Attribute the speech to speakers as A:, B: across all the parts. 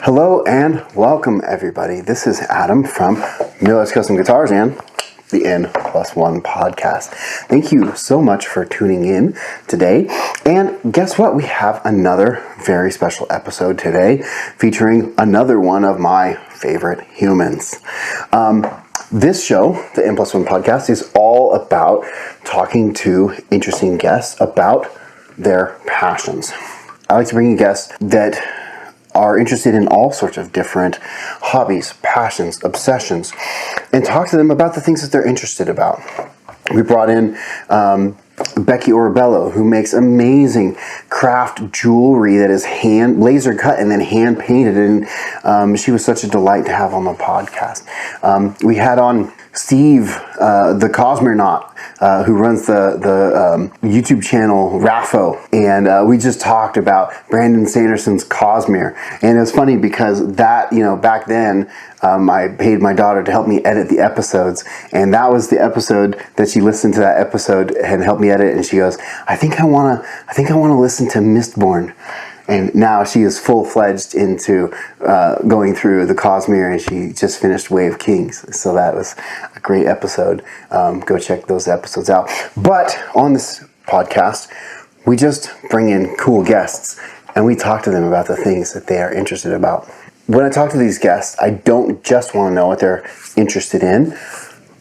A: Hello and welcome everybody. This is Adam from Miller's Custom Guitars and the N+1 Podcast. Thank you so much for tuning in today. And guess what? We have another very special episode today featuring another one of my favorite humans. This show, the N+1 Podcast, is all about talking to interesting guests about their passions. I like to bring in guests that are interested in all sorts of different hobbies, passions, obsessions, and talk to them about the things that they're interested about. We brought in Becky Orbello, who makes amazing craft jewelry that is hand laser cut and then hand painted, and she was such a delight to have on the podcast. We had on Steve, the Cosmonaut, who runs the YouTube channel Raffo, and we just talked about Brandon Sanderson's Cosmere. And it was funny because that, back then, I paid my daughter to help me edit the episodes, and that was the episode that she listened to that episode and helped me edit, and she goes, I think I want to listen to Mistborn. And now she is full-fledged into going through the Cosmere, and she just finished Way of Kings. So that was a great episode. Go check those episodes out. But on this podcast, we just bring in cool guests, and we talk to them about the things that they are interested about. When I talk to these guests, I don't just want to know what they're interested in.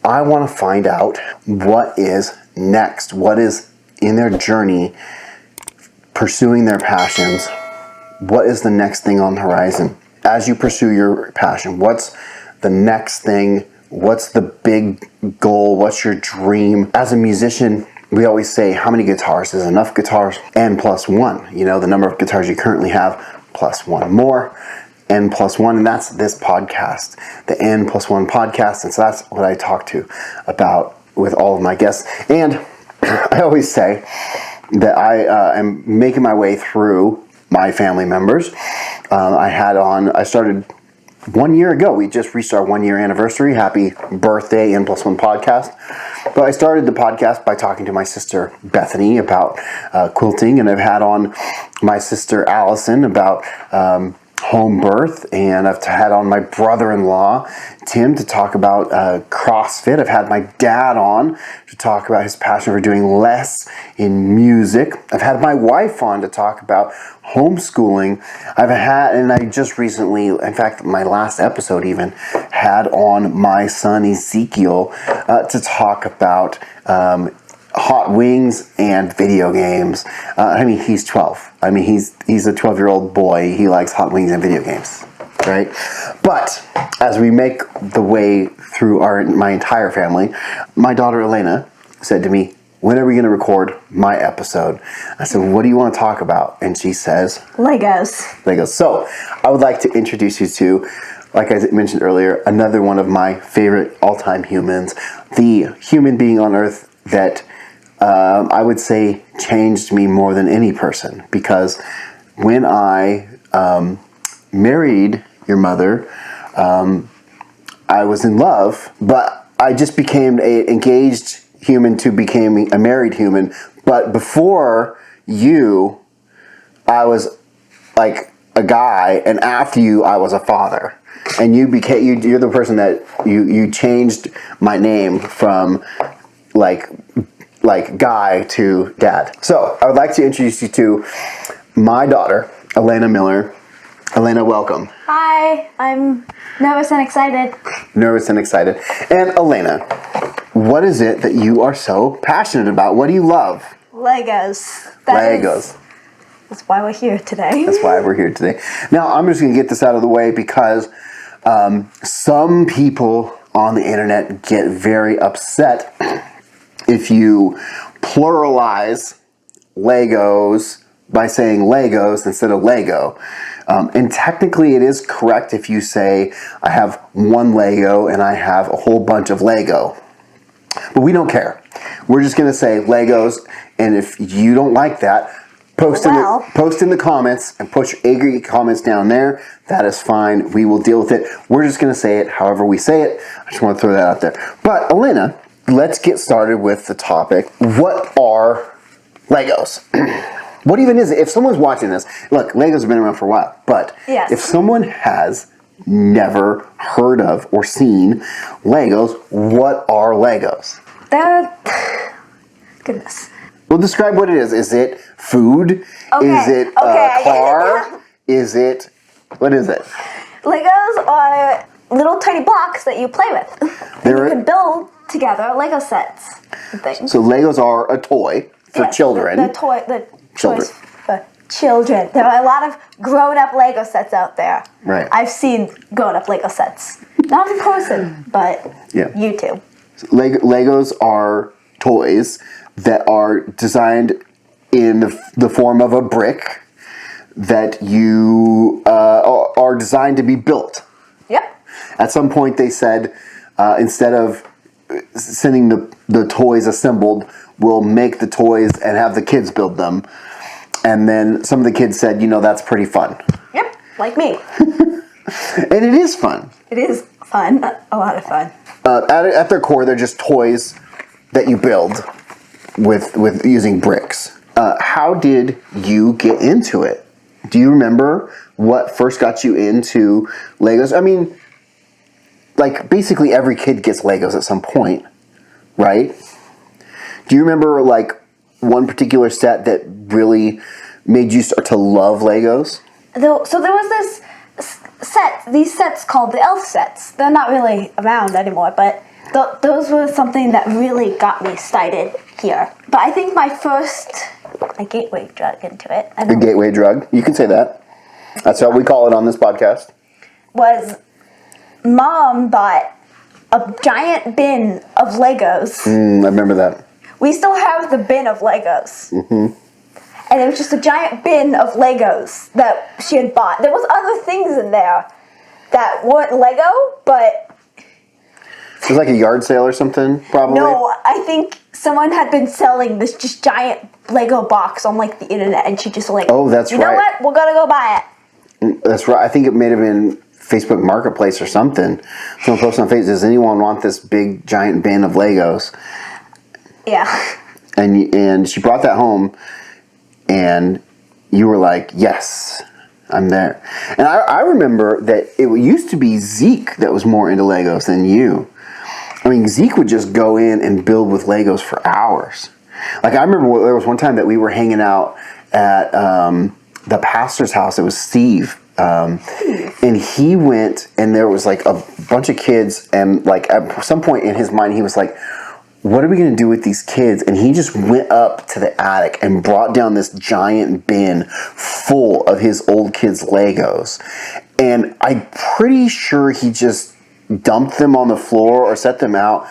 A: I want to find out what is next, what is in their journey pursuing their passions. What is the next thing on the horizon? As you pursue your passion, what's the next thing? What's the big goal? What's your dream? As a musician, we always say, how many guitars is enough guitars? N+1. The number of guitars you currently have, plus one more. N+1, and that's this podcast, the N+1 Podcast. And so that's what I talk to about with all of my guests. And I always say that I am making my way through my family members. I started 1 year ago. We just reached our 1 year anniversary. Happy birthday, N+1 Podcast. But I started the podcast by talking to my sister Bethany about quilting, and I've had on my sister Allison about home birth, and I've had on my brother-in-law Tim to talk about CrossFit. I've had my dad on to talk about his passion for doing less in music. I've had my wife on to talk about homeschooling. And I just recently, in fact, my last episode even, had on my son Ezekiel to talk about hot wings and video games. He's 12. He's a 12-year-old boy. He likes hot wings and video games, right? But as we make the way through my entire family, my daughter Elena said to me, when are we going to record my episode? I said, what do you want to talk about? And she says, Legos. So I would like to introduce you to, like I mentioned earlier, another one of my favorite all-time humans, the human being on earth that I would say changed me more than any person, because when I married your mother, I was in love, but I just became an engaged human to becoming a married human. But before you, I was like a guy, and after you, I was a father. And you're the person that you changed my name from like guy to dad. So I would like to introduce you to my daughter, Elena Miller. Elena, welcome.
B: Hi, I'm nervous and excited.
A: And Elena, what is it that you are so passionate about? What do you love?
B: Legos. That's why we're here today. Now, I'm just going to get this out of the way because some people on the internet get very upset if you pluralize Legos by saying Legos instead of Lego. And technically it is correct if you say, I have one Lego and I have a whole bunch of Lego. But we don't care. We're just going to say Legos, and if you don't like that, post in the comments and put your angry comments down there. That is fine. We will deal with it. We're just going to say it however we say it. I just want to throw that out there. But Elena, let's get started with the topic. What are Legos? What even is it? If someone's watching this, look, Legos have been around for a while, but if someone has never heard of or seen Legos, what are Legos?
A: Goodness.
B: Well, describe what it is. Is it food?
A: Okay.
B: Is it a car? Is it... What is it?
A: Legos are little tiny blocks that you play with. And you can build together Lego sets and things.
B: So Legos are a toy for children.
A: The toys for children. There are a lot of grown-up Lego sets out there.
B: Right.
A: I've seen grown-up Lego sets. Not in person, but YouTube.
B: So Legos are toys that are designed in the form of a brick that you are designed to be built.
A: Yep.
B: At some point they said, instead of sending the toys assembled, we'll make the toys and have the kids build them. And then some of the kids said, that's pretty fun.
A: Yep, like me.
B: And it is fun.
A: It is fun, a lot of fun.
B: At their core, they're just toys that you build with using bricks. How did you get into it? Do you remember what first got you into Legos? I mean, like basically every kid gets Legos at some point, right? Do you remember like one particular set that really made you start to love Legos?
A: So there was these sets called the elf sets. They're not really around anymore, but those were something that really got me started here. But I think my first gateway drug into it.
B: The gateway drug? You can say that. That's what we call it on this podcast.
A: Was Mom bought a giant bin of Legos.
B: I remember that.
A: We still have the bin of Legos.
B: Mm-hmm.
A: And it was just a giant bin of Legos that she had bought. There was other things in there that weren't Lego, but...
B: It was like a yard sale or something, probably?
A: No, I think someone had been selling this just giant Lego box on like the internet, and she just like...
B: Oh, that's right.
A: You know what? We're gonna go buy it.
B: That's right. I think it may have been Facebook Marketplace or something. Someone posted on Facebook, does anyone want this big giant bin of Legos?
A: Yeah.
B: And she brought that home, and you were like, yes, I'm there. And I remember that it used to be Zeke that was more into Legos than you. I mean, Zeke would just go in and build with Legos for hours. Like, I remember there was one time that we were hanging out at the pastor's house. It was Steve. And he went, and there was like a bunch of kids, and like at some point in his mind, he was like, what are we going to do with these kids? And he just went up to the attic and brought down this giant bin full of his old kids' Legos. And I'm pretty sure he just dumped them on the floor or set them out.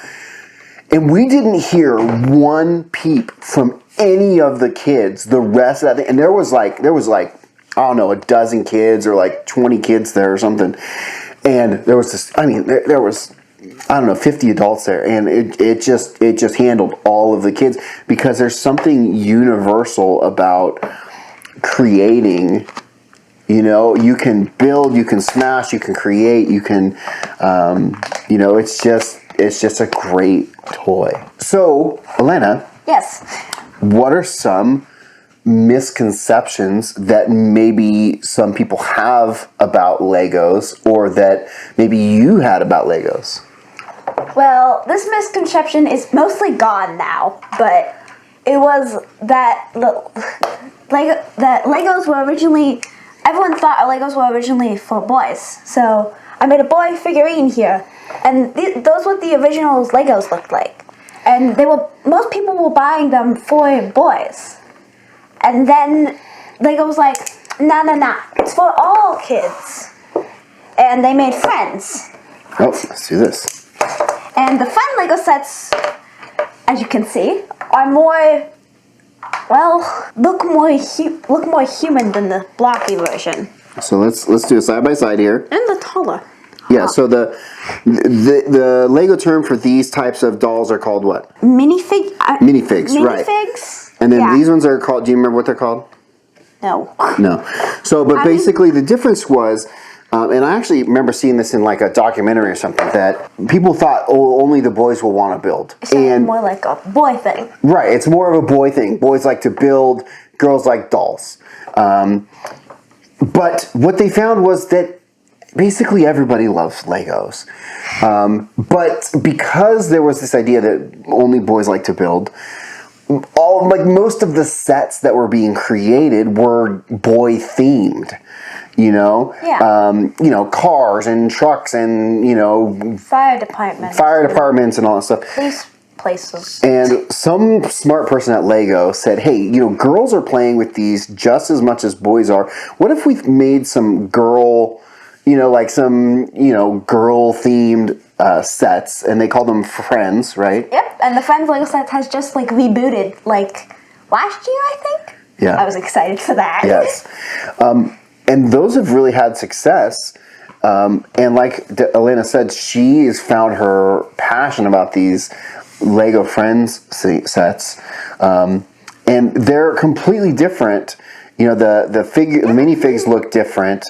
B: And we didn't hear one peep from any of the kids the rest of that thing. And there was like, I don't know, a dozen kids or like 20 kids there or something. And there was this, I mean, there was, I don't know, 50 adults there, and it just handled all of the kids, because there's something universal about creating. You can build, you can smash, you can create, you can, it's just a great toy. So, Elena.
A: Yes.
B: What are some misconceptions that maybe some people have about Legos, or that maybe you had about Legos?
A: Well, this misconception is mostly gone now, but it was that Legos were originally... Everyone thought Legos were originally for boys, so I made a boy figurine here, and those what the original Legos looked like. And most people were buying them for boys. And then Lego was like, nah, it's for all kids. And they made friends.
B: Oh, let's do this.
A: And the fun Lego sets, as you can see, are more, look more human than the blocky version.
B: So let's do a side by side here.
A: And the taller.
B: Yeah, so the Lego term for these types of dolls are called what?
A: Minifigs,
B: right.
A: Minifigs.
B: And then these ones are called, do you remember what they're called?
A: No.
B: So, but basically the difference was, and I actually remember seeing this in like a documentary or something, that people thought, only the boys will want to build.
A: It's more like a boy thing.
B: Right, it's more of a boy thing. Boys like to build, girls like dolls. But what they found was that basically everybody loves Legos. But because there was this idea that only boys like to build, most of the sets that were being created were boy themed. Cars and trucks and
C: fire
B: departments and all that stuff.
C: Police places.
B: And some smart person at Lego said, hey, girls are playing with these just as much as boys are. What if we made some girl, girl themed sets, and they call them Friends, right?
C: Yep, and the Friends Lego set has just rebooted last year, I think.
B: Yeah.
C: I was excited for that.
B: Yes. And those have really had success. And like Elena said, she has found her passion about these Lego Friends sets. And they're completely different. The minifigs look different.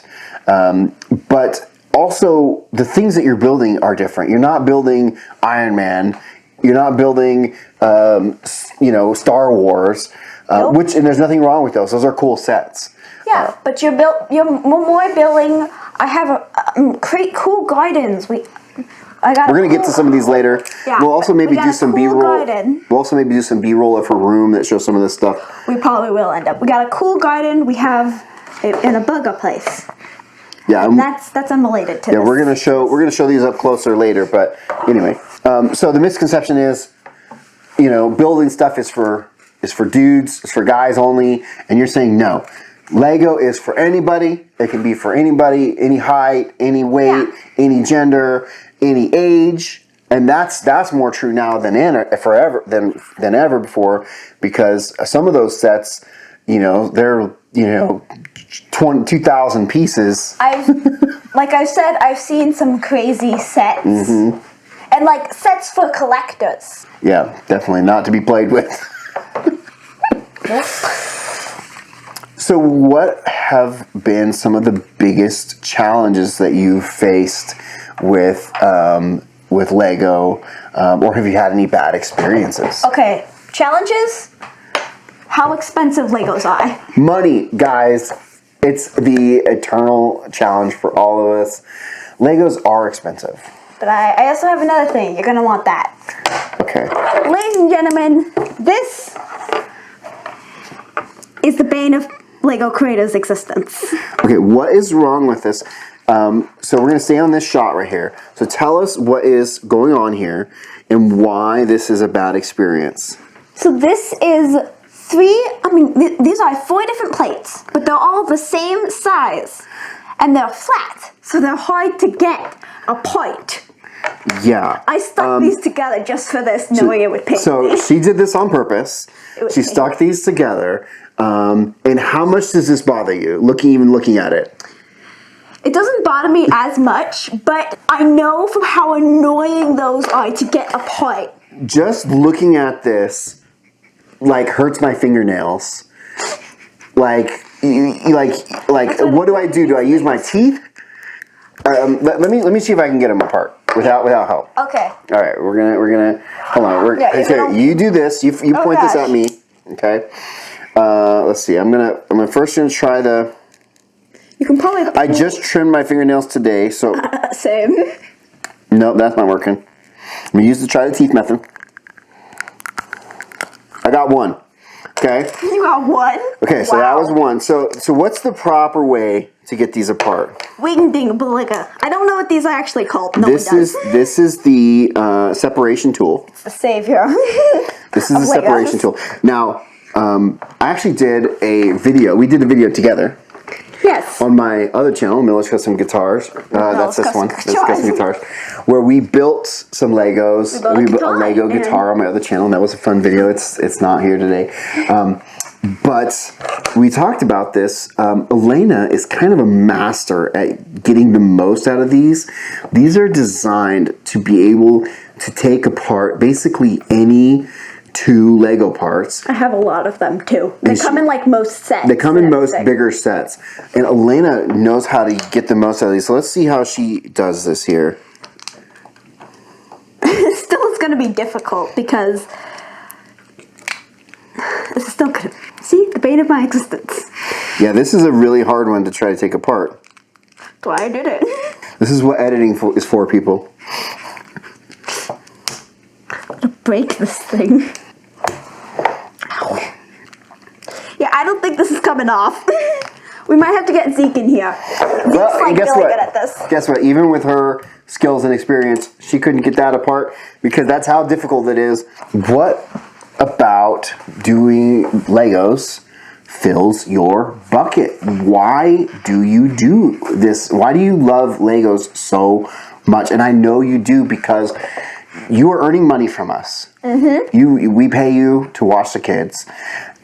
B: But also the things that you're building are different. You're not building Iron Man. You're not building, Star Wars.
C: Nope.
B: And there's nothing wrong with those. Those are cool sets.
C: Yeah, but you're more building. I have cool gardens. We're
B: gonna get to some of these later.
C: Yeah,
B: we'll also maybe do some B-roll.
C: garden.
B: We'll also maybe do some B-roll of her room that shows some of this stuff.
C: We probably will end up. We got a cool garden. We have it in a burger place.
B: Yeah,
C: and that's unrelated to.
B: Yeah, we're gonna show these up closer later. But anyway, so the misconception is, building stuff is for dudes, it's for guys only, and you're saying no. Lego is for anybody. It can be for anybody, any height, any weight, any gender, any age, and that's more true now than ever before, because some of those sets, they're 2,000 pieces.
C: I've seen some crazy sets, and sets for collectors.
B: Yeah, definitely not to be played with.
C: Nope.
B: So what have been some of the biggest challenges that you've faced with Lego, or have you had any bad experiences?
C: Okay, challenges? How expensive Legos are.
B: Money, guys. It's the eternal challenge for all of us. Legos are expensive.
C: But I also have another thing. You're going to want that.
B: Okay.
C: Ladies and gentlemen, this is the bane of Lego creators' existence.
B: Okay, what is wrong with this? So we're going to stay on this shot right here. So tell us what is going on here and why this is a bad experience.
C: So this is these are 4 different plates, but they're all the same size. And they're flat, so they're hard to get apart.
B: Yeah.
C: I stuck these together just for this, knowing it would pain
B: So
C: me.
B: she did this on purpose. She stuck these together. And how much does this bother you, looking at it?
C: It doesn't bother me as much, but I know from how annoying those are to get apart.
B: Just looking at this, hurts my fingernails. What do I do? Do I use my teeth? Let me see if I can get them apart without help.
C: Okay.
B: All right, we're gonna hold on. You do this. You point this at me. Okay. Let's see. I'm gonna first try the.
C: You can probably.
B: I just trimmed my fingernails today, so.
C: Same.
B: Nope, that's not working. I'm gonna try the teeth method. I got one. Okay.
C: You got one.
B: Okay, so that was one. So what's the proper way to get these apart?
C: Wing ding baliga. I don't know what these are actually called. No
B: this is the separation tool.
C: It's the savior.
B: This is the separation tool. Now, I actually did a video. We did a video together.
C: Yes.
B: On my other channel, Miller's Custom Guitars. That's this one. That's Custom Guitars. Where we built some Legos. We built a Lego guitar on my other channel, and that was a fun video. It's not here today. But we talked about this. Elena is kind of a master at getting the most out of these. These are designed to be able to take apart basically any 2 Lego parts.
C: I have a lot of them too. They come in most sets.
B: They come in most bigger sets. And Elena knows how to get the most out of these. So let's see how she does this here.
C: Still, it's going to be difficult because this is still going to... See, the bane of my existence.
B: Yeah, this is a really hard one to try to take apart.
C: That's why I did it.
B: This is what editing is for, people.
C: I'm gonna break this thing. Ow. Yeah, I don't think this is coming off. We might have to get Zeke in here. Zeke's like
B: guess
C: really
B: what?
C: good at this.
B: Guess what? Even with her skills and experience, she couldn't get that apart because that's how difficult it is. What about doing Legos fills your bucket? Why do you do this? Why do you love Legos so much? And I know you do because you are earning money from us. We pay you to watch the kids.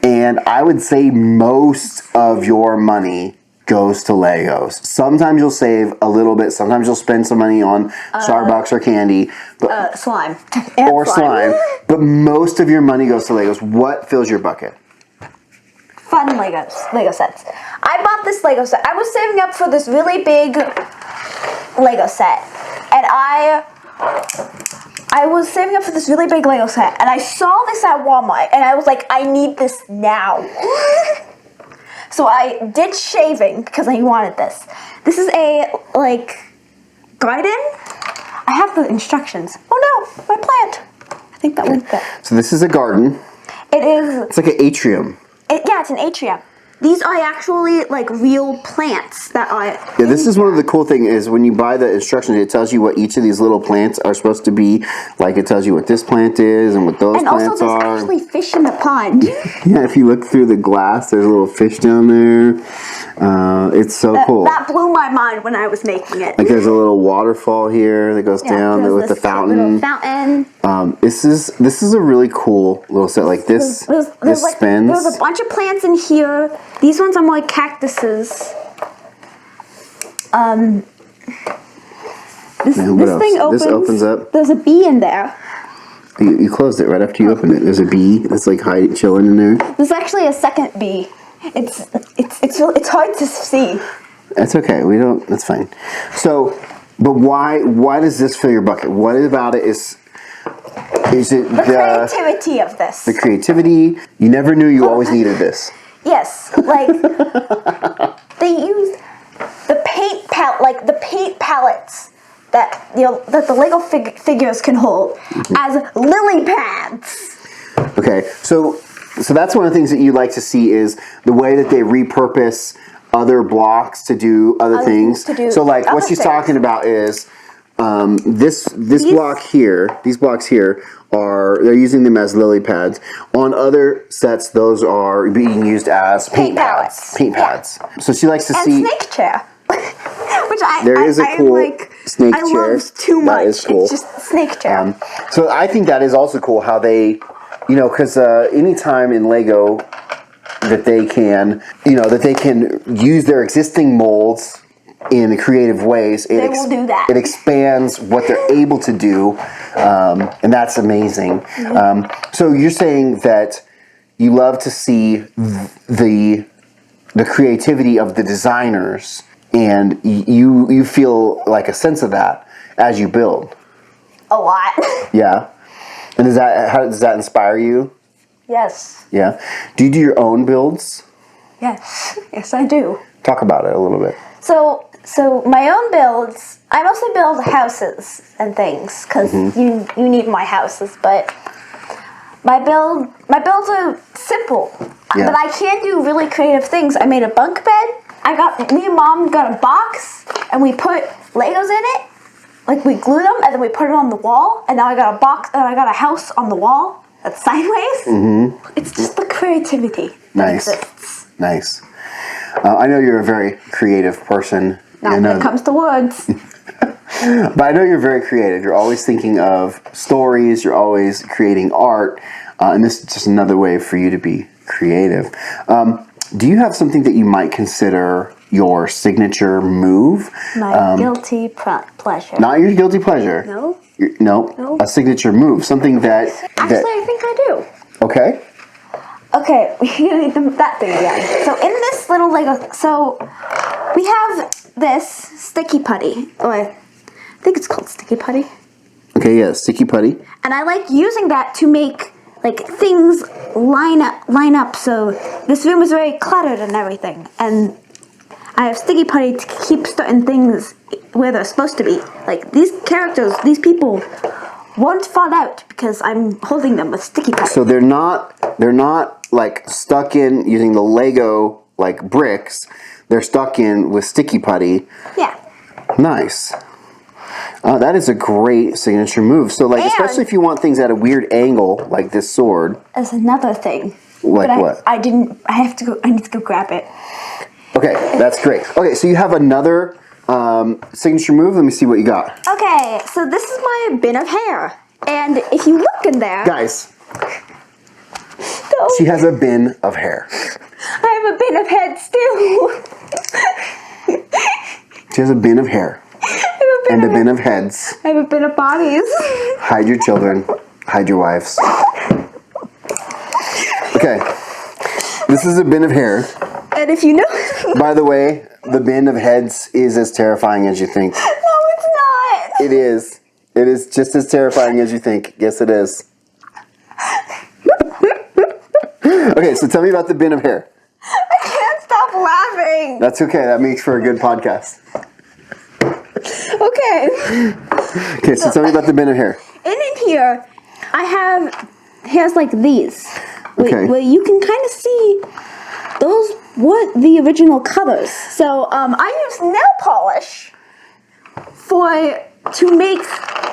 B: And I would say most of your money goes to Legos. Sometimes you'll save a little bit. Sometimes you'll spend some money on Starbucks or candy. But,
C: Slime.
B: or slime. But most of your money goes to Legos. What fills your bucket?
C: Fun Lego sets. I bought this Lego set. I was saving up for this really big Lego set. And I was saving up for this really big Lego set. And I saw this at Walmart. And I was like, I need this now. So I did shaving because I wanted this. This is a, garden. I have the instructions. Oh no, my plant. I think that went there.
B: So this is a garden.
C: It is.
B: It's like an atrium.
C: It's an atrium. These are actually real plants that are.
B: Yeah, this is one of the cool things is when you buy the instructions, it tells you what each of these little plants are supposed to be. Like it tells you what this plant is and what those plants
C: also,
B: are.
C: there's actually fish in the pond.
B: Yeah, if you look through the glass, there's a little fish down there. It's so cool.
C: That blew my mind when I was making it.
B: Like there's a little waterfall here that goes down with the fountain.
C: Little fountain.
B: This is a really cool little set. Like this, this spins.
C: There's a bunch of plants in here. These ones are more like cactuses. This thing opens.
B: This opens up.
C: There's a bee in there.
B: You closed it right after you opened it. There's a bee that's hiding, chilling in there.
C: There's actually a second bee. It's hard to see.
B: That's okay. That's fine. So, but why does this fill your bucket? What about it is it
C: the creativity of this?
B: The creativity. You never knew you always needed this.
C: Yes, they use the paint palettes that that the Lego figures can hold as lily pads.
B: Okay, so that's one of the things that you like to see is the way that they repurpose other blocks to do other things. So what she's talking about is this block here. These blocks here they're using them as lily pads. On other sets, those are being used as paint pads. Paint pads. So she likes to see
C: snake chair, which
B: there is a cool snake chair.
C: I love too much.
B: That is cool.
C: It's just snake chair.
B: So I think that is also cool how they, because anytime in Lego that they can use their existing molds in creative ways,
C: they will do that.
B: It expands what they're able to do, and that's amazing.
C: Mm-hmm.
B: So you're saying that you love to see the creativity of the designers, and you feel like a sense of that as you build.
C: A lot.
B: Yeah. And how does that inspire you?
C: Yes.
B: Yeah. Do you do your own builds?
C: Yes. Yes, I do.
B: Talk about it a little bit.
C: So my own builds, I mostly build houses and things because you need my houses, but my builds are simple.
B: Yeah.
C: But I can do really creative things. I made a bunk bed. Me and Mom got a box and we put Legos in it. We glued them and then we put it on the wall, and now I got a box and I got a house on the wall that's sideways. It's just the creativity that exists.
B: Nice. I know you're a very creative person.
C: Not when it comes to words.
B: But I know you're very creative. You're always thinking of stories. You're always creating art. And this is just another way for you to be creative. Do you have something that you might consider your signature move?
C: My guilty pleasure.
B: Not your guilty pleasure.
C: No?
B: No. A signature move. Something that...
C: Actually, I think I do.
B: Okay.
C: Okay, we need that thing again. So in this little Lego... So we have this sticky putty. Or I think it's called sticky putty.
B: Okay, yeah, sticky putty.
C: And I like using that to make like things line up. So this room is very cluttered and everything, and I have sticky putty to keep certain things where they're supposed to be. Like these characters, these people won't fall out because I'm holding them with sticky putty.
B: So they're not like stuck in using the Lego like bricks. They're stuck in with sticky putty.
C: Yeah.
B: Nice. That is a great signature move. So like, especially if you want things at a weird angle, like this sword.
C: That's another thing.
B: Like what?
C: I need to go grab it.
B: Okay, that's great. Okay, so you have another signature move. Let me see what you got.
C: Okay, so this is my bin of hair. And if you look in there...
B: Guys, she has a bin of hair.
C: I have a bin of heads, too.
B: She has a bin of hair. And a bin of heads.
C: I have a bin of bodies.
B: Hide your children. Hide your wives. Okay, this is a bin of hair.
C: And if you know...
B: By the way, the bin of heads is as terrifying as you think.
C: No, it's not.
B: It is. It is just as terrifying as you think. Yes, it is. Okay, so tell me about the bin of hair.
C: I can't stop laughing.
B: That's okay. That makes for a good podcast.
C: Okay.
B: Okay, so tell me about the bin of hair.
C: In here, I have hairs like these.
B: Okay.
C: Where you can kind of see those weren't the original colors. So I use nail polish to make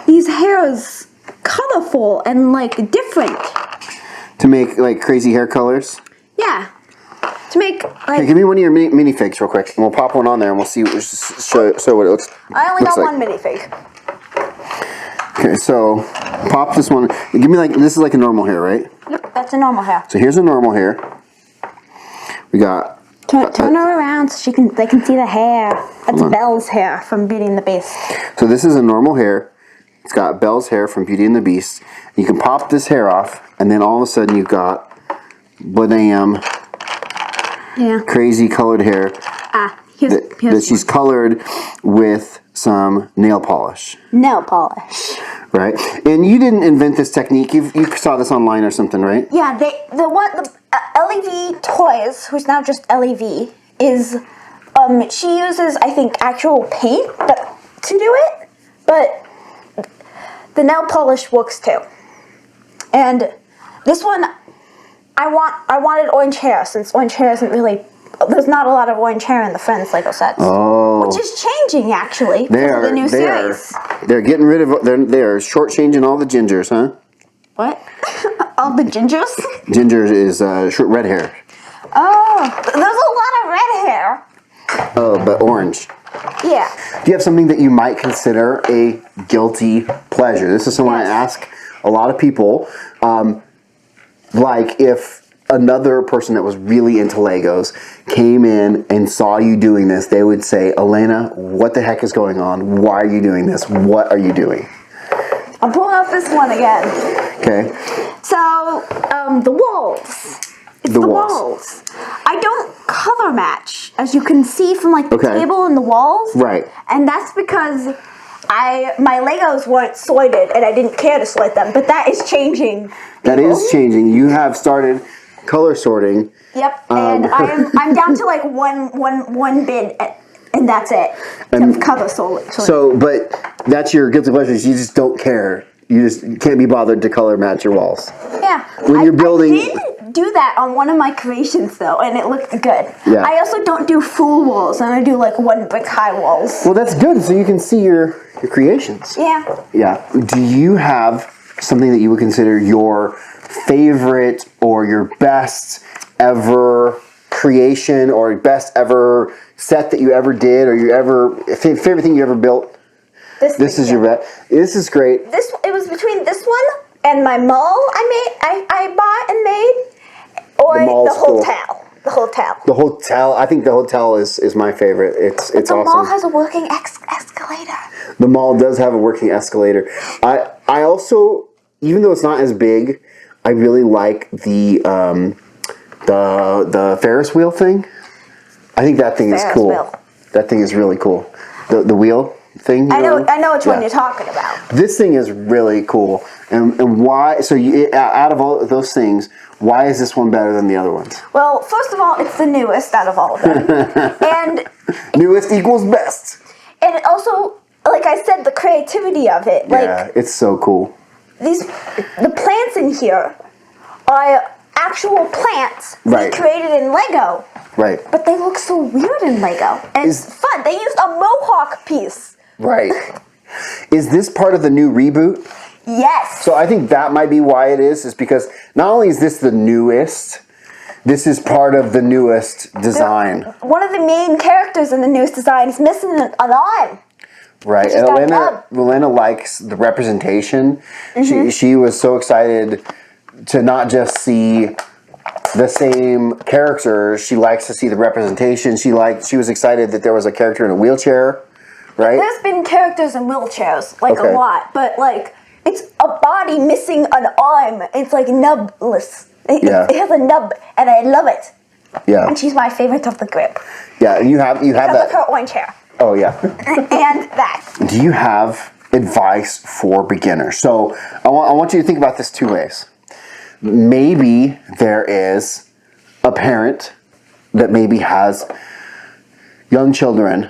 C: these hairs colorful and like different.
B: To make like crazy hair colors?
C: Yeah. To make like...
B: Hey, give me one of your minifigs real quick, and we'll pop one on there, and we'll see show what it looks.
C: I only got
B: like.
C: one minifig.
B: Okay, so pop this one. Give me like this is like a normal hair, right?
C: Yep, that's a normal hair.
B: So here's a normal hair. We got.
C: Turn her around so they can see the hair. That's Belle's hair from Beauty and the Beast.
B: So this is a normal hair. It's got Belle's hair from Beauty and the Beast. You can pop this hair off, and then all of a sudden you've got Badam.
C: Yeah.
B: Crazy colored hair.
C: Here's
B: that she's colored with some nail polish.
C: Nail polish.
B: Right, and you didn't invent this technique. You saw this online or something, right?
C: Yeah, the LEV Toys, who's now just LEV, is she uses I think actual paint to do it, but the nail polish works too. And this one, I wanted orange hair since orange hair isn't really. There's not a lot of orange hair in the Friends Lego sets.
B: Oh.
C: Which is changing, actually, because of the new series.
B: They're getting rid of... They're shortchanging all the gingers, huh?
C: What? All the gingers?
B: Ginger is short red hair.
C: Oh, there's a lot of red hair.
B: Oh, but orange.
C: Yeah.
B: Do you have something that you might consider a guilty pleasure? This is something I ask a lot of people. Like if... another person that was really into Legos came in and saw you doing this, they would say, Elena, what the heck is going on? Why are you doing this? What are you doing?
C: I'm pulling up this one again.
B: Okay.
C: So, the walls. It's the walls. I don't color match, as you can see from like the table and the walls.
B: Right.
C: And that's because my Legos weren't sorted and I didn't care to sort them, but that is changing.
B: That is changing. You have started color sorting.
C: Yep, and I'm down to like one bin, and that's it. Of color sorting.
B: So, but that's your guilty pleasure. You just don't care. You just can't be bothered to color match your walls.
C: Yeah.
B: When you're building,
C: I did do that on one of my creations though, and it looked good.
B: Yeah.
C: I also don't do full walls, and I do like 1 brick high walls.
B: Well, that's good, so you can see your creations.
C: Yeah.
B: Yeah. Do you have something that you would consider your favorite or your best ever creation or best ever set that you ever did or favorite thing you ever built? This is your bet. This is great.
C: It was between this one and my mall I bought and made, or the hotel. The hotel.
B: The hotel. I think the hotel is my favorite. It's awesome.
C: The mall has a working escalator.
B: The mall does have a working escalator. I also, even though it's not as big, I really like the Ferris wheel thing. I think that thing is cool. That thing is really cool. The wheel. thing?
C: I know which one you're talking about.
B: This thing is really cool. And why? So out of all of those things, why is this one better than the other ones?
C: Well, first of all, it's the newest out of all of them. And
B: newest equals best.
C: And also, like I said, the creativity of it.
B: Yeah, it's so cool.
C: The plants in here are actual plants created in Lego.
B: Right.
C: But they look so weird in Lego. And it's fun. They used a mohawk piece.
B: Right. Is this part of the new reboot?
C: Yes.
B: So I think that might be why it is because not only is this the newest, this is part of the newest design.
C: One of the main characters in the newest design is missing an arm.
B: Right, and Elena likes the representation. She was so excited to not just see the same characters. She likes to see the representation. She was excited that there was a character in a wheelchair, right?
C: There's been characters in wheelchairs, a lot, but it's a body missing an arm. It's nubless. It has a nub, and I love it.
B: Yeah,
C: and she's my favorite of the group.
B: Yeah, and you have that.
C: Her orange hair.
B: Oh, yeah.
C: And that.
B: Do you have advice for beginners? So I want you to think about this two ways. Maybe there is a parent that maybe has young children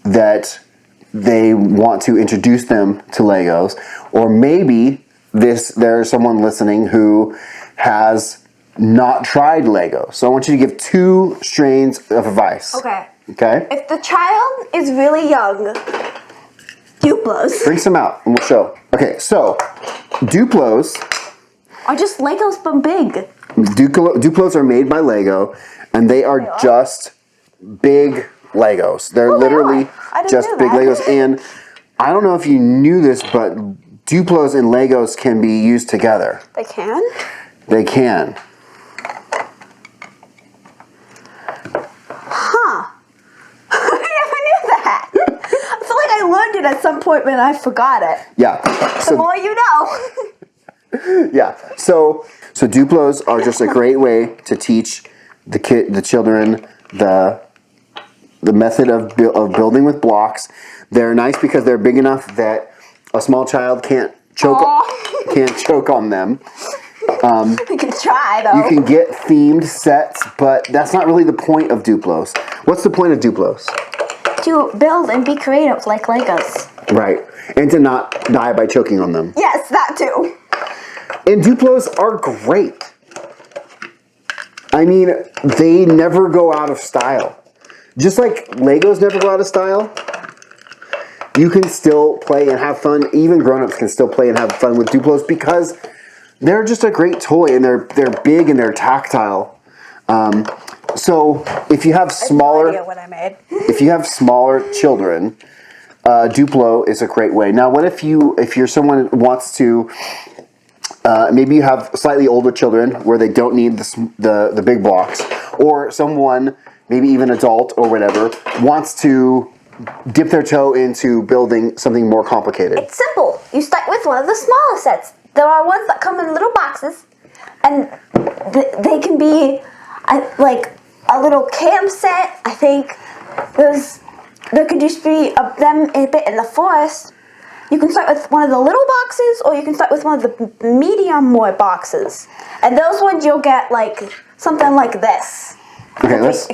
B: that they want to introduce them to Legos. Or maybe there's someone listening who has not tried Legos. So I want you to give two strains of advice. Okay?
C: If the child is really young, Duplos.
B: Bring some out and we'll show. Okay, so Duplos
C: are just Legos but big.
B: Duplos are made by Lego and they are just big Legos. They're literally just big Legos. And I don't know if you knew this, but Duplos and Legos can be used together.
C: They can?
B: They can.
C: I learned it at some point, but I forgot it.
B: Yeah.
C: The more you know.
B: Yeah. So Duplos are just a great way to teach the children the method of building with blocks. They're nice because they're big enough that a small child can't choke on them.
C: You can try though.
B: You can get themed sets, but that's not really the point of Duplos. What's the point of Duplos?
C: To build and be creative like Legos.
B: Right. And to not die by choking on them.
C: Yes, that too.
B: And Duplos are great. I mean, they never go out of style. Just like Legos never go out of style, you can still play and have fun. Even grown-ups can still play and have fun with Duplos because they're just a great toy and they're big and they're tactile. So if you have smaller, if you have smaller children, Duplo is a great way. Now, what if you're someone who wants to, maybe you have slightly older children where they don't need the big blocks, or someone, maybe even adult or whatever, wants to dip their toe into building something more complicated.
C: It's simple. You start with one of the smaller sets. There are ones that come in little boxes, and they can be like a little camp set. I think there could just be them a bit in the forest. You can start with one of the little boxes, or you can start with one of the medium more boxes. And those ones you'll get something like this.
B: Okay, let's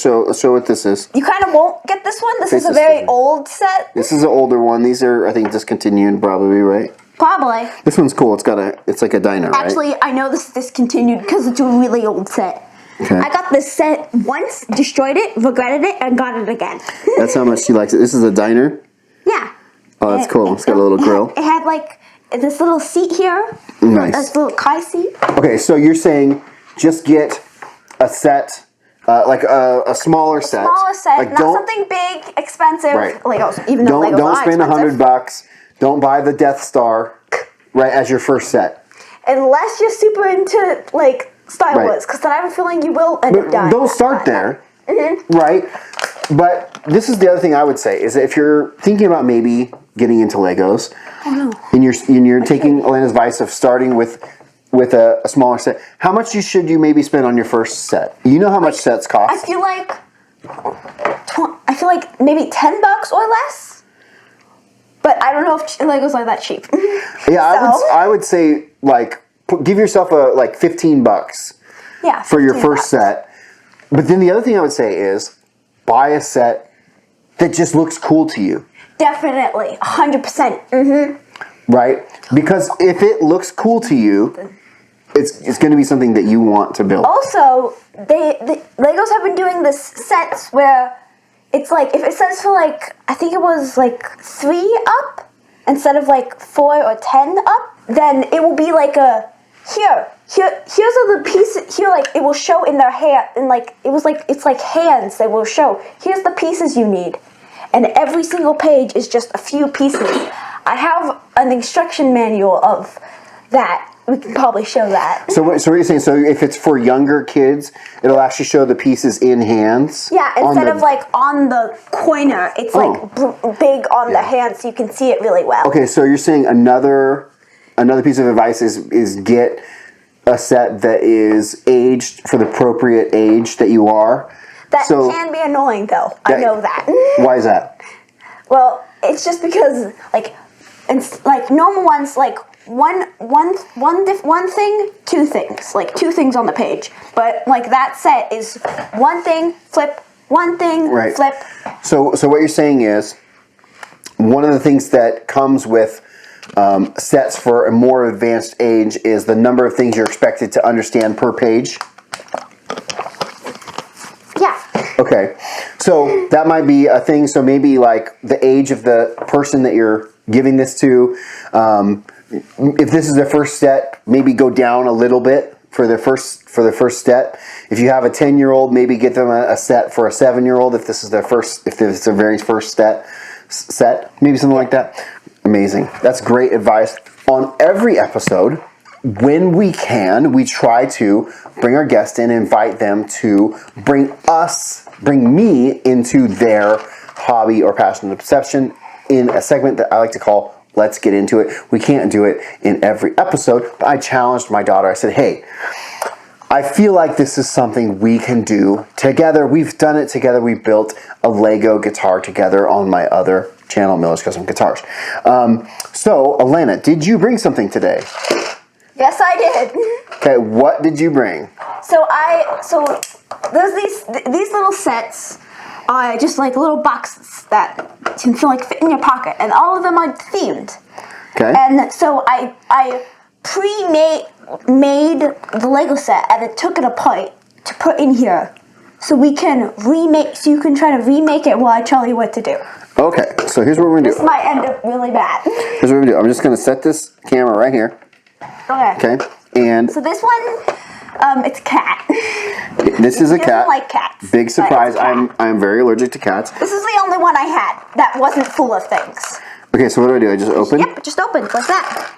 B: show what this is.
C: You kind of won't get this one. This is a very old set.
B: This is an older one. These are, I think, discontinued, probably, right?
C: Probably.
B: This one's cool. It's like a diner, right?
C: Actually, I know this is discontinued because it's a really old set.
B: Okay.
C: I got this set once, destroyed it, regretted it, and got it again.
B: That's how much she likes it. This is a diner?
C: Yeah.
B: Oh, that's cool. It's got a little grill.
C: It had this little seat here.
B: Nice.
C: This little car seat.
B: Okay, so you're saying just get a set, a smaller set.
C: Smaller set, not something big, expensive.
B: Right.
C: Legos, even though Legos
B: don't
C: are
B: spend
C: expensive.
B: $100. Don't buy the Death Star, right, as your first set.
C: Unless you're super into Star Wars, because then I have a feeling you will end up dying.
B: Don't start there, right? But this is the other thing I would say is that if you're thinking about maybe getting into Legos, and you're taking Elena's advice of starting with a smaller set, how much should you maybe spend on your first set? You know how much sets cost?
C: I feel like I feel like maybe $10 or less. But I don't know if Legos are that cheap.
B: Yeah, I would say like give yourself like $15.
C: Yeah,
B: for your first set. But then the other thing I would say is buy a set that just looks cool to you.
C: Definitely, 100%. Mm-hmm.
B: Right? Because if it looks cool to you, it's going to be something that you want to build.
C: Also, the Legos have been doing this sets where it's like, if it says for like, I think it was like 3 up instead of like 4 or 10 up, then it will be like a, here's all the pieces, here like it will show in their hand, and like, it's like hands that will show, here's the pieces you need. And every single page is just a few pieces. I have an instruction manual of that. We can probably show that.
B: So what you're saying, so if it's for younger kids, it'll actually show the pieces in hands?
C: Yeah, instead of like on the corner, it's like big on the hand so you can see it really well.
B: Okay, so you're saying another piece of advice is get a set that is aged for the appropriate age that you are.
C: That can be annoying though. I know that.
B: Why is that?
C: Well, it's just because like normal ones like one thing, 2 things, like 2 things on the page. But like that set is 1 thing, flip, 1 thing, flip.
B: So what you're saying is one of the things that comes with sets for a more advanced age is the number of things you're expected to understand per page.
C: Yeah.
B: Okay, so that might be a thing. So maybe like the age of the person that you're giving this to. If this is their first set, maybe go down a little bit for the first step. If you have a 10-year-old, maybe get them a set for a 7-year-old. If this is their very first set, maybe something like that. Amazing. That's great advice. On every episode, when we can, we try to bring our guest in, invite them to bring me into their hobby or passion or perception in a segment that I like to call Let's Get Into It. We can't do it in every episode, but I challenged my daughter. I said, hey, I feel like this is something we can do together. We've done it together. We built a Lego guitar together on my other channel, Miller's Custom Guitars. So, Elena, did you bring something today?
C: Yes, I did.
B: Okay, what did you bring?
C: So there's these little sets, just like little boxes that can fit in your pocket, and all of them are themed.
B: Okay.
C: And so I made the Lego set and then took it apart to put in here, so we can remake. So you can try to remake it while I tell you what to do.
B: Okay, so here's what we're gonna do.
C: This might end up really bad.
B: Here's what we're gonna do. I'm just gonna set this camera right here.
C: Okay.
B: Okay. And
C: so this one, it's a cat.
B: This is a cat.
C: Doesn't like cats.
B: Big surprise. I'm very allergic to cats.
C: This is the only one I had that wasn't full of things.
B: Okay, so what do? I just open?
C: Yep, just open like that.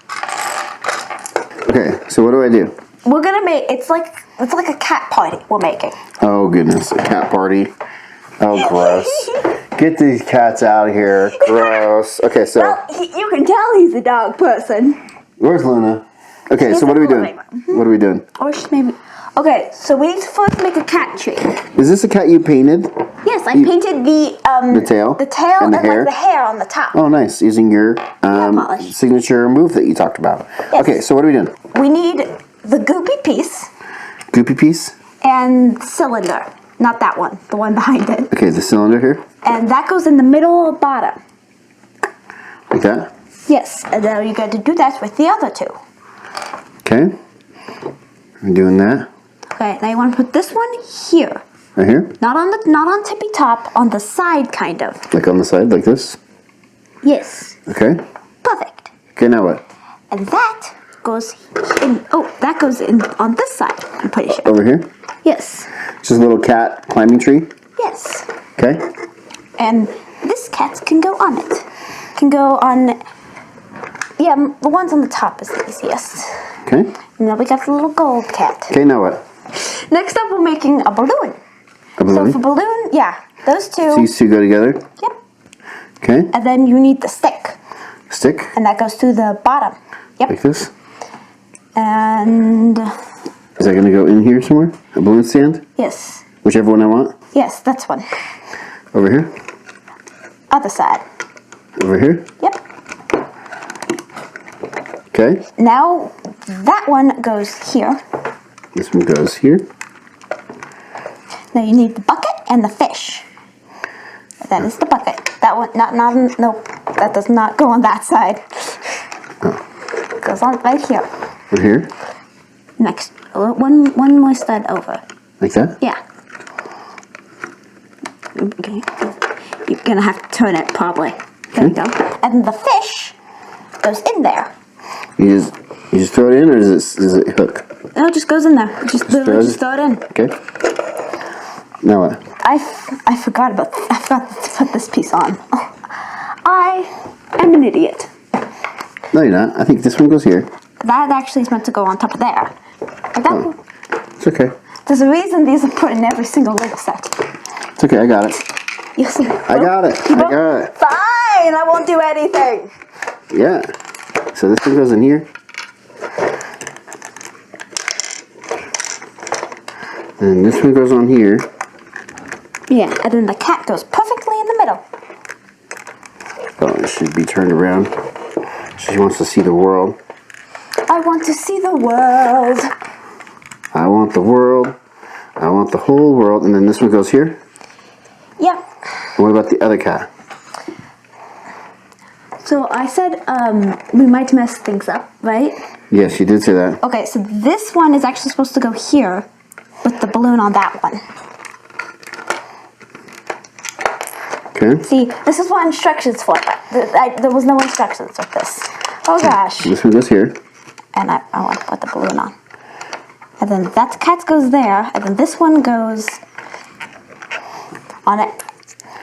B: Okay, so what do I do?
C: We're gonna make it's like a cat party we're making.
B: Oh goodness, a cat party. Oh gross. Get these cats out of here. Gross. Okay, so
C: well, you can tell he's a dog person.
B: Where's Luna? Okay, so what are we doing? What are we doing?
C: Or maybe. Okay, so we need to first make a cat tree.
B: Is this a cat you painted?
C: Yes, I painted the
B: tail,
C: and
B: the hair?
C: like the hair on the top.
B: Oh, nice. Using your signature move that you talked about. Yes. Okay, so what are we doing?
C: We need the goopy piece.
B: Goopy piece?
C: And cylinder. Not that one, the one behind it.
B: Okay, the cylinder here?
C: And that goes in the middle or bottom.
B: Like that?
C: Yes, and then you got to do that with the other 2.
B: Okay. I'm doing that.
C: Okay, now you want to put this one here.
B: Right here?
C: Not on tippy top, on the side kind of.
B: Like on the side, like this?
C: Yes.
B: Okay.
C: Perfect.
B: Okay, now what?
C: And that goes in. Oh, that goes in on this side. I'm pretty sure.
B: Over here?
C: Yes.
B: Just a little cat climbing tree?
C: Yes.
B: Okay.
C: And this cat can go on it. Can go on. Yeah, the ones on the top is the easiest.
B: Okay.
C: And then we got the little gold cat.
B: Okay, now what?
C: Next up, we're making a balloon.
B: A balloon?
C: So for balloon, yeah, those 2.
B: So these 2 go together?
C: Yep.
B: Okay.
C: And then you need the stick.
B: Stick?
C: And that goes to the bottom. Yep.
B: Like this?
C: And...
B: Is that going to go in here somewhere? A balloon stand?
C: Yes.
B: Whichever one I want?
C: Yes, that's one.
B: Over here?
C: other side.
B: Over here?
C: Yep.
B: Okay.
C: Now that one goes here.
B: This one goes here.
C: Now you need the bucket and the fish. That is the bucket. That one, nope. That does not go on that side.
B: Oh.
C: It goes on right here.
B: Over here?
C: Next, one more stud over.
B: Like that?
C: Yeah. Okay. You're gonna have to turn it probably. There you go. And the fish goes in there.
B: You just throw it in, or does it hook?
C: No, it just goes in there. Just throw it in.
B: Okay. Now what?
C: I forgot to put this piece on. I am an idiot.
B: No, you're not. I think this one goes here.
C: That actually is meant to go on top of there. Like that.
B: Oh, it's okay.
C: There's a reason these are put in every single Lego set.
B: It's okay. I got it.
C: You see?
B: I got it. I got it.
C: Fine. I won't do anything.
B: Yeah. So this one goes in here. And this one goes on here.
C: Yeah, and then the cat goes perfectly in the middle.
B: Oh, it should be turned around. She wants to see the world.
C: I want to see the world.
B: I want the world. I want the whole world. And then this one goes here.
C: Yeah.
B: And what about the other cat?
C: So I said we might mess things up, right?
B: Yes, you did say that.
C: Okay, so this one is actually supposed to go here with the balloon on that one.
B: Okay.
C: See, this is what instructions for. There was no instructions with this. Oh gosh.
B: This one goes here.
C: And I want to put the balloon on. And then that cat goes there, and then this one goes on it,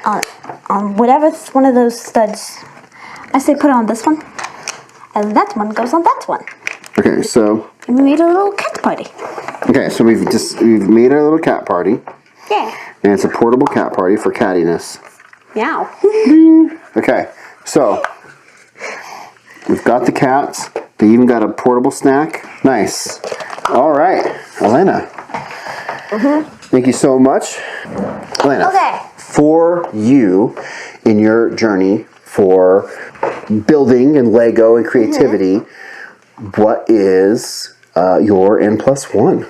C: on whatever one of those studs. I say put it on this one, and that one goes on that one.
B: Okay, so.
C: And we made a little cat party.
B: Okay, so we've made our little cat party.
C: Yeah.
B: And it's a portable cat party for cattiness.
C: Meow.
B: Okay, so we've got the cats. They even got a portable snack. Nice. All right, Elena. Thank you so much, Elena.
C: Okay.
B: For you in your journey for building and Lego and creativity, what is your N+1?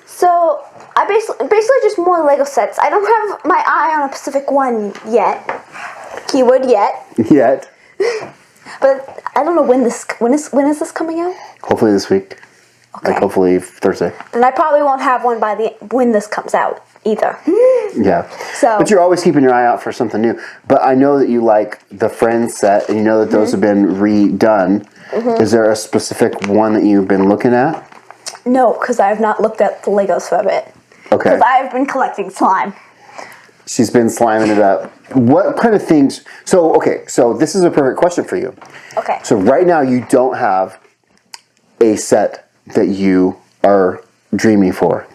C: So I basically just more Lego sets. I don't have my eye on a specific one yet. Keyword yet.
B: Yet.
C: But I don't know when is this coming out?
B: Hopefully this week.
C: Okay.
B: Like hopefully Thursday.
C: Then I probably won't have one by when this comes out either.
B: Yeah.
C: So.
B: But you're always keeping your eye out for something new. But I know that you like the Friends set, and you know that those have been redone. Is there a specific one that you've been looking at?
C: No, because I have not looked at the Legos for a bit.
B: Okay.
C: Because I've been collecting slime.
B: She's been sliming it up. What kind of things? So this is a perfect question for you.
C: Okay.
B: So right now you don't have a set that you are dreaming for.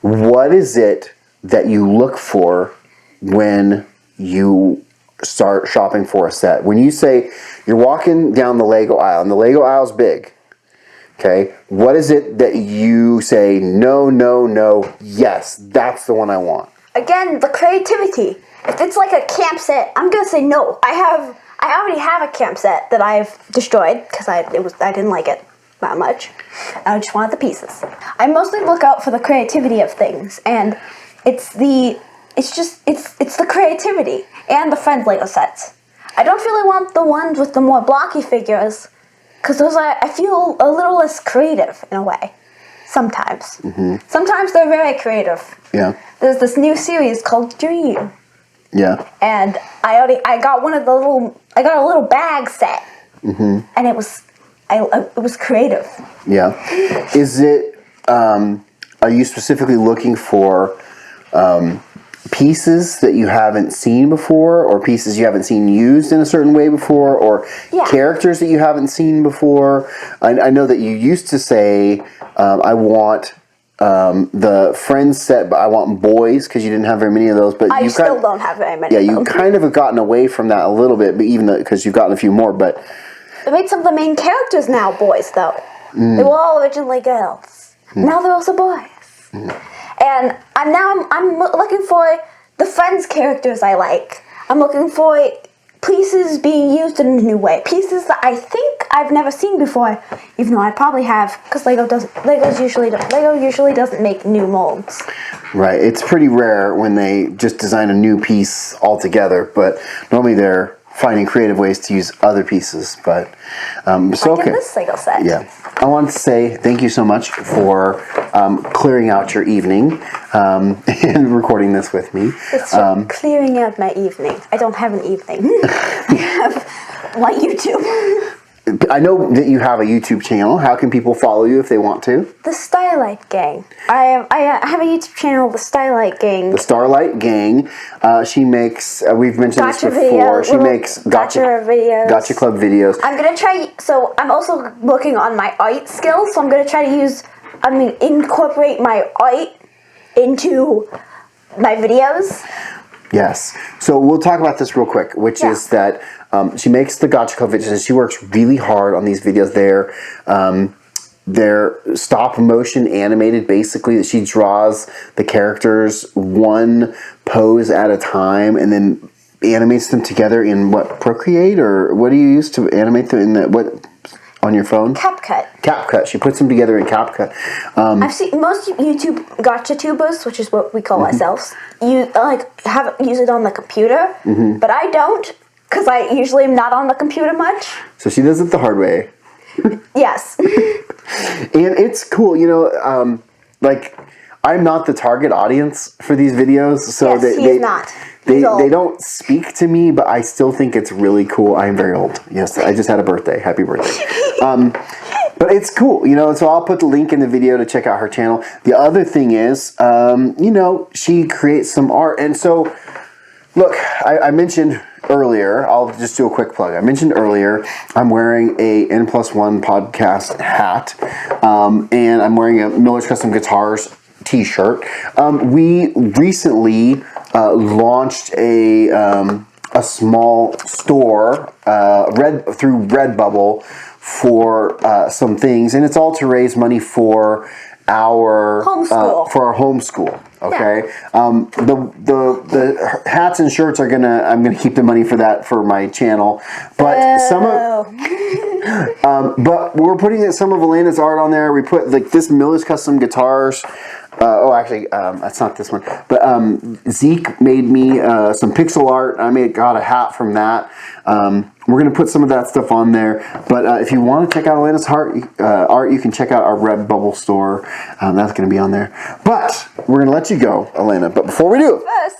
B: What is it that you look for when you start shopping for a set? When you say you're walking down the Lego aisle, and the Lego aisle's big, okay, what is it that you say, no, no, no, yes, that's the one I want?
C: Again, the creativity. If it's like a camp set, I'm gonna say no. I already have a camp set that I've destroyed because I didn't like it that much. I just wanted the pieces. I mostly look out for the creativity of things, and it's the creativity and the Friends Lego sets. I don't really want the ones with the more blocky figures because those I feel a little less creative in a way. Sometimes. Sometimes they're very creative.
B: Yeah.
C: There's this new series called Dream.
B: Yeah.
C: And I got a little bag set. And it was creative.
B: Yeah. Is it, are you specifically looking for pieces that you haven't seen before, or pieces you haven't seen used in a certain way before, or characters that you haven't seen before? I know that you used to say, I want the Friends set, but I want boys, because you didn't have very many of those. But
C: I still don't have very many.
B: Yeah, you kind of have gotten away from that a little bit, but even because you've gotten a few more. But
C: they made some of the main characters now boys, though. They were all originally girls. Now they're also boys. And I'm looking for the Friends characters I like. I'm looking for pieces being used in a new way. Pieces that I think I've never seen before, even though I probably have, because Lego usually doesn't make new molds.
B: Right. It's pretty rare when they just design a new piece altogether, but normally they're finding creative ways to use other pieces. But
C: In this Lego set.
B: Yeah. I want to say thank you so much for clearing out your evening and recording this with me.
C: It's clearing out my evening. I don't have an evening. I have my YouTube.
B: I know that you have a YouTube channel. How can people follow you if they want to?
C: The Starlight Gang. I have a YouTube channel, The Starlight Gang.
B: The Starlight Gang. She makes, we've mentioned
C: Gotcha
B: this before. She makes
C: gotcha videos.
B: Gotcha Club videos.
C: I'm going to try, so I'm also working on my art skills, so I'm going to try to incorporate my art into my videos.
B: Yes. So we'll talk about this real quick, which is that she makes the Gotcha Club videos and she works really hard on these videos. They're stop motion animated, basically, that she draws the characters one pose at a time and then animates them together in Procreate, or what do you use to animate them in on your phone? CapCut. She puts them together in CapCut.
C: I've seen most YouTube gotcha tubers, which is what we call ourselves, use it on the computer, but I don't, because I usually am not on the computer much.
B: So she does it the hard way.
C: Yes.
B: And it's cool, I'm not the target audience for these videos, so
C: yes, he's not.
B: They don't speak to me, but I still think it's really cool. I am very old. Yes, I just had a birthday. Happy birthday. But it's cool, so I'll put the link in the video to check out her channel. The other thing is, she creates some art. And so, look, I mentioned earlier, I'll just do a quick plug. I mentioned earlier, I'm wearing a N+1 Podcast Hat, and I'm wearing a Miller's Custom Guitars t-shirt. We recently launched a small store through Redbubble for some things, and it's all to raise money for our homeschool. Okay, the hats and shirts I'm gonna keep the money for that for my channel, but but we're putting some of Elena's art on there. We put this Miller's Custom Guitars. That's not this one. But Zeke made me some pixel art. I got a hat from that. We're going to put some of that stuff on there. But if you want to check out Elena's art, you can check out our Redbubble store. That's going to be on there. But we're going to let you go, Elena. But before we do,
C: first,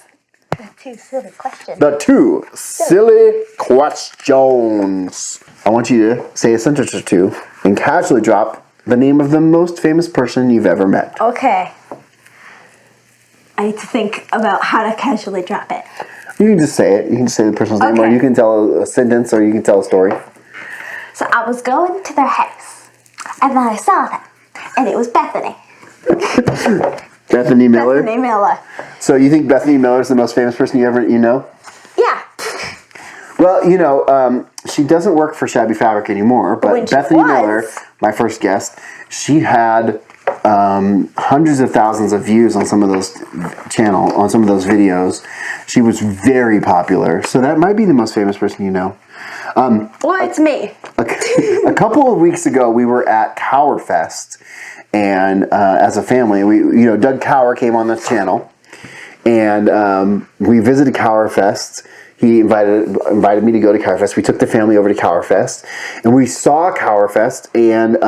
C: the two silly questions.
B: The two silly questions. I want you to say a sentence or two and casually drop the name of the most famous person you've ever met.
C: Okay. I need to think about how to casually drop it.
B: You can just say it. You can just say the person's name, or you can tell a sentence, or you can tell a story.
C: So I was going to their house, and then I saw them, and it was Bethany.
B: Bethany Miller?
C: Bethany Miller.
B: So you think Bethany Miller is the most famous person you know?
C: Yeah.
B: Well, she doesn't work for Shabby Fabric anymore, but Bethany Miller, my first guest, she had hundreds of thousands of views on some of those videos. She was very popular, so that might be the most famous person you know.
C: It's me.
B: A couple of weeks ago, we were at Cower Fest, and as a family, Doug Cower came on this channel, and we visited Cower Fest. He invited me to go to Cower Fest. We took the family over to Cower Fest, and we saw Cower Fest and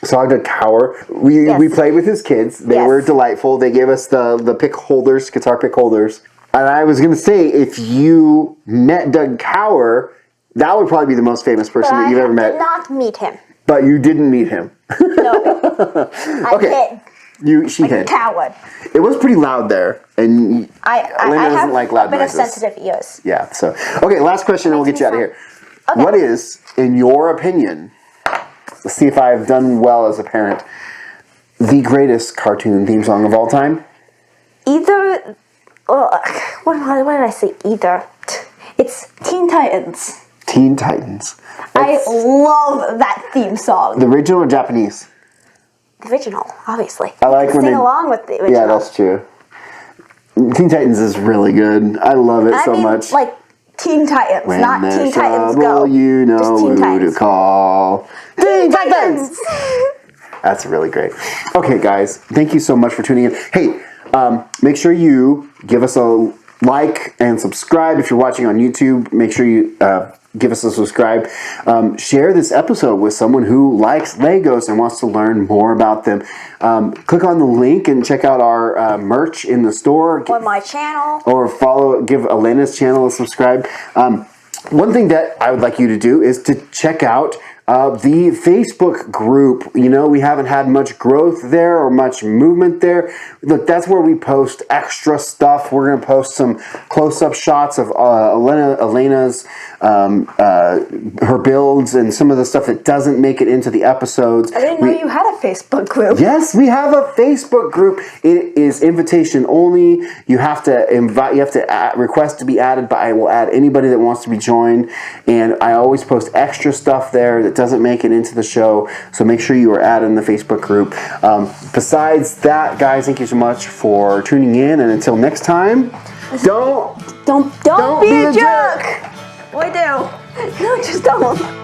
B: saw Doug Cower. We played with his kids. They were delightful. They gave us the pick holders, guitar pick holders. And I was going to say, if you met Doug Cower, that would probably be the most famous person that you've ever met.
C: I did not meet him.
B: But you didn't meet him.
C: No. I hid.
B: She hid.
C: A coward.
B: It was pretty loud there, and Elena doesn't like loud noises.
C: I have a bit of sensitive ears.
B: Yeah. So, okay, last question, and we'll get you out of here.
C: Okay.
B: What is, in your opinion, let's see if I've done well as a parent, the greatest cartoon theme song of all time?
C: Either. What did I say? Either. It's Teen Titans.
B: Teen Titans.
C: I love that theme song.
B: The original or Japanese?
C: The original, obviously.
B: I like when
C: sing along with the original.
B: Yeah, that's true. Teen Titans is really good. I love it so much.
C: Teen Titans,
B: When
C: not
B: there's
C: Teen Titans
B: trouble,
C: Go.
B: you know
C: Just Teen
B: who
C: Titans.
B: to call. Teen Titans! That's really great. Okay, guys, thank you so much for tuning in. Hey, make sure you give us a like and subscribe. If you're watching on YouTube, make sure you give us a subscribe. Share this episode with someone who likes Legos and wants to learn more about them. Click on the link and check out our merch in the store.
C: Or my channel.
B: Or give Elena's channel a subscribe. One thing that I would like you to do is to check out the Facebook group. You know, we haven't had much growth there or much movement there. Look, that's where we post extra stuff. We're going to post some close-up shots of Elena's, her builds and some of the stuff that doesn't make it into the episodes.
C: I didn't know you had a Facebook group.
B: Yes, we have a Facebook group. It is invitation only. You have to invite. You have to request to be added, but I will add anybody that wants to be joined. And I always post extra stuff there that doesn't make it into the show. So make sure you are added in the Facebook group. Besides that, guys, thank you so much for tuning in. And until next time, don't
C: be a jerk. What do? No, just don't.